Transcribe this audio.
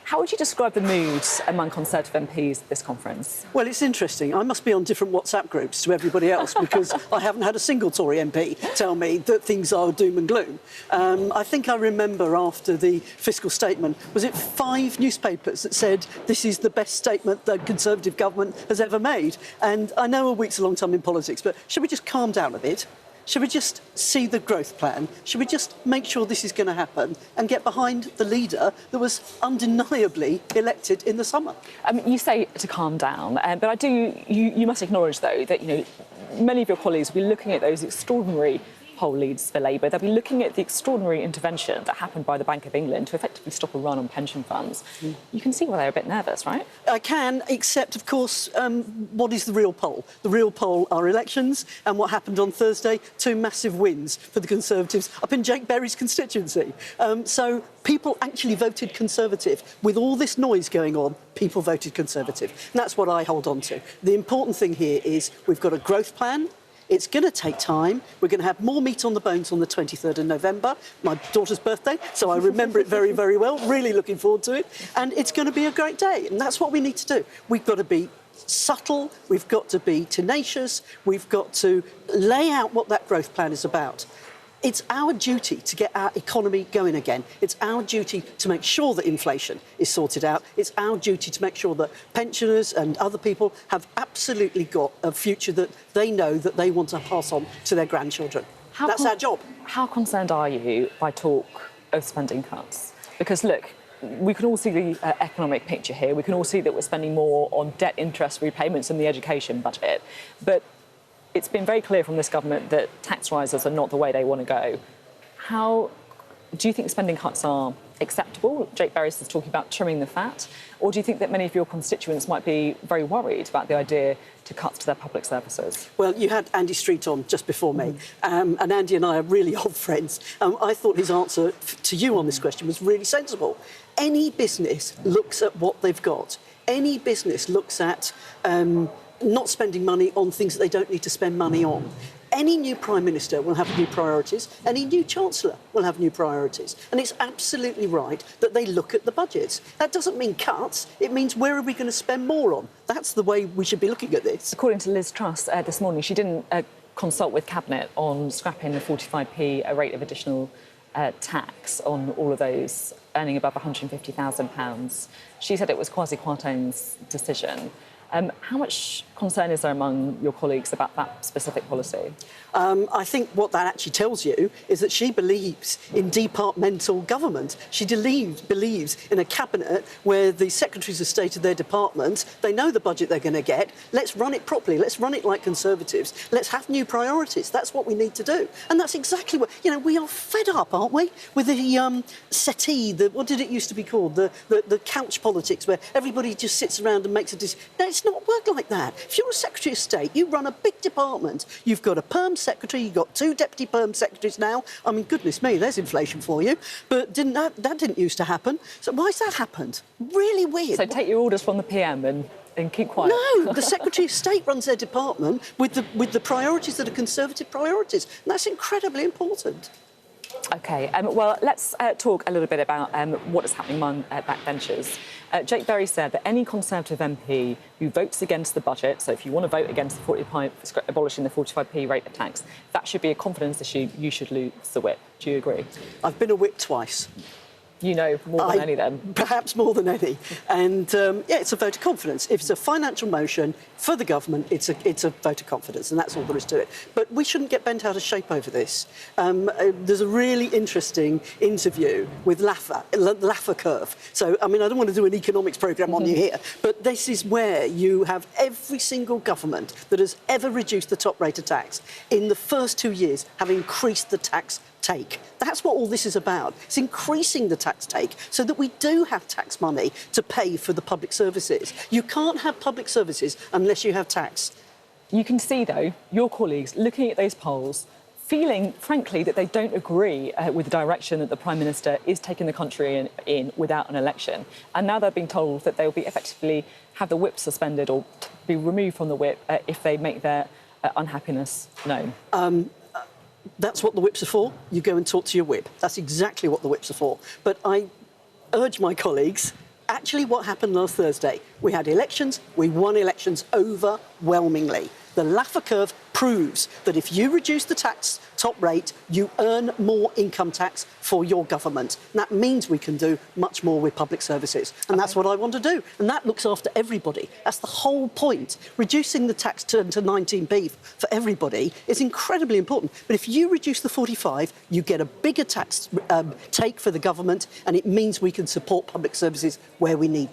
How would you describe the mood among Conservative MPs at this conference? Well, it's interesting. I must be on different WhatsApp groups to everybody else because I haven't had a single Tory MP tell me that things are doom and gloom. I think I remember after the fiscal statement, was it 5 newspapers that said this is the best statement the Conservative government has ever made? And I know a week's a long time in politics, but should we just calm down a bit? Should we just see the growth plan? Should we just make sure this is going to happen and get behind the leader that was undeniably elected in the summer? You say to calm down, but you must acknowledge, though, that many of your colleagues will be looking at those extraordinary poll leads for Labour. They'll be looking at the extraordinary intervention that happened by the Bank of England to effectively stop a run on pension funds. You can see why they're a bit nervous, right? I can, except, of course, what is the real poll? The real poll are elections, and what happened on Thursday, 2 massive wins for the Conservatives up in Jake Berry's constituency. So people actually voted Conservative. With all this noise going on, people voted Conservative. And that's what I hold on to. The important thing here is we've got a growth plan. It's going to take time. We're going to have more meat on the bones on the 23rd of November, my daughter's birthday, so I remember it very, very well. Really looking forward to it. And it's going to be a great day, and that's what we need to do. We've got to be subtle, we've got to be tenacious, we've got to lay out what that growth plan is about. It's our duty to get our economy going again. It's our duty to make sure that inflation is sorted out. It's our duty to make sure that pensioners and other people have absolutely got a future that they know that they want to pass on to their grandchildren. That's our job. How concerned are you by talk of spending cuts? Because, look, we can all see the economic picture here. We can all see that we're spending more on debt interest repayments in the education budget. But it's been very clear from this government that tax rises are not the way they want to go. How do you think spending cuts are acceptable? Jake Berry is talking about trimming the fat. Or do you think that many of your constituents might be very worried about the idea to cuts to their public services? Well, you had Andy Street on just before me, and Andy and I are really old friends. I thought his answer to you on this question was really sensible. Any business looks at what they've got. Any business looks at not spending money on things that they don't need to spend money on. Any new Prime Minister will have new priorities. Any new Chancellor will have new priorities. And it's absolutely right that they look at the budgets. That doesn't mean cuts. It means where are we going to spend more on? That's the way we should be looking at this. According to Liz Truss this morning, she didn't consult with Cabinet on scrapping the 45p rate of additional tax on all of those earning above £150,000. She said it was Kwasi Kwarteng's decision. How much concern is there among your colleagues about that specific policy? I think what that actually tells you is that she believes in departmental government. She believes in a cabinet where the secretaries of state of their department, they know the budget they're going to get. Let's run it properly. Let's run it like Conservatives. Let's have new priorities. That's what we need to do. And that's exactly what, we are fed up, aren't we? With the settee, what did it used to be called? The couch politics where everybody just sits around and makes a decision. No, it's not work like that. If you're a Secretary of State, you run a big department. You've got a perm secretary, you've got 2 deputy perm secretaries now. I mean, goodness me, there's inflation for you. But that didn't used to happen. So why's that happened? Really weird. So take your orders from the PM and keep quiet. No, the Secretary of State runs their department with the priorities that are Conservative priorities. And that's incredibly important. OK, well, let's talk a little bit about what is happening among backbenchers. Jake Berry said that any Conservative MP who votes against the budget, so if you want to vote against abolishing the 45p rate of tax, that should be a confidence issue. You should lose the whip. Do you agree? I've been a whip twice. You know more than any then. Perhaps more than any. And, yeah, it's a vote of confidence. If it's a financial motion for the government, it's a vote of confidence, and that's all there is to it. But we shouldn't get bent out of shape over this. There's a really interesting interview with Laffer curve. So, I mean, I don't want to do an economics programme on you here, but this is where you have every single government that has ever reduced the top rate of tax in the first 2 years have increased the tax take. That's what all this is about. It's increasing the tax take so that we do have tax money to pay for the public services. You can't have public services unless you have tax. You can see, though, your colleagues looking at those polls, feeling, frankly, that they don't agree with the direction that the Prime Minister is taking the country in without an election. And now they're being told that they'll be effectively have the whip suspended or be removed from the whip if they make their unhappiness known. That's what the whips are for. You go and talk to your whip. That's exactly what the whips are for. But I urge my colleagues actually what happened last Thursday. We had elections, we won elections overwhelmingly. The Laffer curve proves that if you reduce the tax top rate, you earn more income tax for your government. And that means we can do much more with public services. And that's what I want to do. And that looks after everybody. That's the whole point. Reducing the tax to 19p for everybody is incredibly important. But if you reduce the 45, you get a bigger tax take for the government, and it means we can support public services where we need to.